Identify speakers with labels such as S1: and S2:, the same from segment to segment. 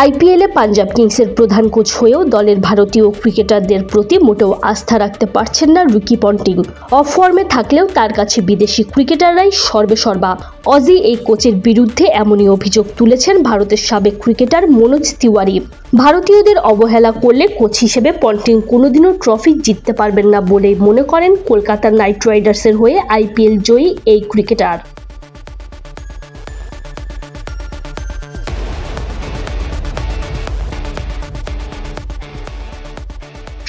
S1: আইপিএলে পাঞ্জাব কিংসের প্রধান কোচ হয়েও দলের ভারতীয় ক্রিকেটারদের প্রতি মোটেও আস্থা রাখতে পারছেন না রিকি পন্টিং। অফ ফর্মে থাকলেও তার কাছে বিদেশি ক্রিকেটাররাই সর্বেসর্বা। অজি এই কোচের বিরুদ্ধে এমনই অভিযোগ তুলেছেন ভারতের সাবেক ক্রিকেটার মনোজ তিওয়ারি। ভারতীয়দের অবহেলা করলে কোচ হিসেবে পন্টিং কোনোদিনও ট্রফি জিততে পারবেন না বলেই মনে করেন কলকাতা নাইট রাইডার্সের হয়ে আইপিএল জয়ী এই ক্রিকেটার।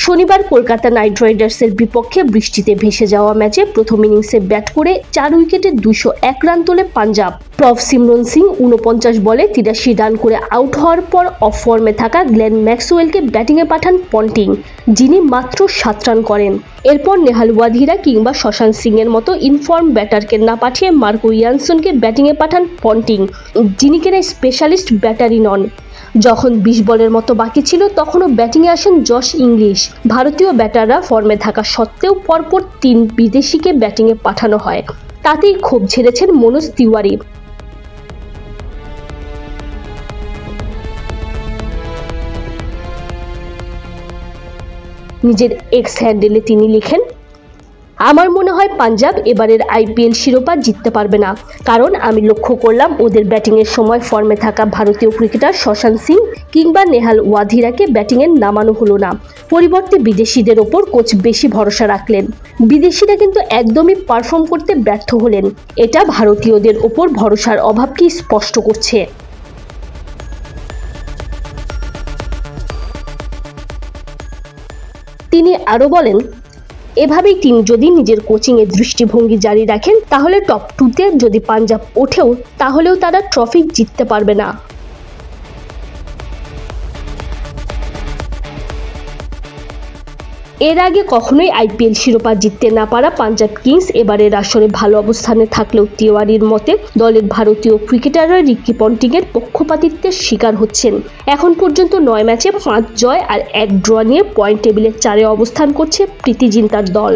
S1: শনিবার কলকাতা নাইট রাইডার্সের বিপক্ষে বৃষ্টিতে ভেসে যাওয়া ম্যাচে প্রথম ইনিংসে ব্যাট করে 4 উইকেটে 201 রান তোলে পাঞ্জাব। প্রভসিমরন সিং 49 বলে 83 রান করে আউট হওয়ার পর অফ ফর্মে থাকা গ্লেন ম্যাক্সওয়েলকে ব্যাটিংয়ে পাঠান পন্টিং, যিনি মাত্র 7 রান করেন। এরপর নেহাল ওয়াধিরা কিংবা শশাঙ্ক সিং এর মতো ইনফর্ম ব্যাটারকে না পাঠিয়ে মার্কো ইয়ানসনকে ব্যাটিংয়ে পাঠান পন্টিং, যিনি কিনা স্পেশালিস্ট ব্যাটারই নন। যখন 20 বলের মতো বাকি ছিল তখনও ব্যাটিংয়ে আসেন জশ ইংলিশ। ভারতীয় ব্যাটাররা ফর্মে থাকা সত্ত্বেও পরপর 3 বিদেশিকে ব্যাটিংয়ে পাঠানো হয়, তাতেই ক্ষোভ ঝেড়েছেন মনোজ তিওয়ারি। নিজের এক্স হ্যান্ডেলে তিনি লিখেন, আমার মনে হয় পাঞ্জাব এবারের আইপিএল শিরোপা জিততে পারবে না, কারণ আমি লক্ষ্য করলাম ওদের ব্যাটিংয়ের সময় ফর্মে থাকা ভারতীয় ক্রিকেটার শশাঙ্ক সিং কিংবা নেহাল ওয়াধিরাকে ব্যাটিংয়ে নামানো হলো না। পরিবর্তে বিদেশিদের ওপর কোচ বেশি ভরসা রাখলেন। বিদেশিরা কিন্তু একদমই পারফর্ম করতে ব্যর্থ হলেন। এটা ভারতীয়দের ওপর ভরসার অভাবকে স্পষ্ট করছে। তিনি আরও বলেন, এভাবেই তিনি যদি নিজের কোচিংয়ে দৃষ্টিভঙ্গি জারি রাখেন তাহলে টপ 2-তে যদি পাঞ্জাব ওঠেও তাহলেও তারা ট্রফি জিততে পারবে না। এর আগে কখনোই আইপিএল শিরোপা জিততে না পারা পাঞ্জাব কিংস এবারের আসরে ভালো অবস্থানে থাকলেও তিওয়ারির মতে দলের ভারতীয় ক্রিকেটাররা রিকি পন্টিংয়ের পক্ষপাতিত্বের শিকার হচ্ছেন। এখন পর্যন্ত 9 ম্যাচে 5 জয় আর 1 ড্র নিয়ে পয়েন্ট টেবিলে 4-এ অবস্থান করছে প্রীতি জিন্তার দল।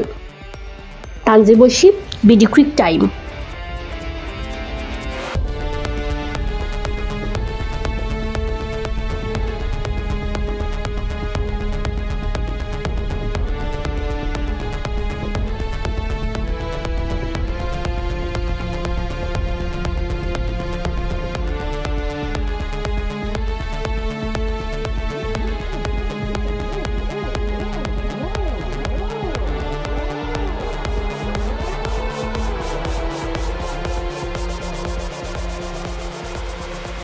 S1: Tanzim Oishi, BD cric time.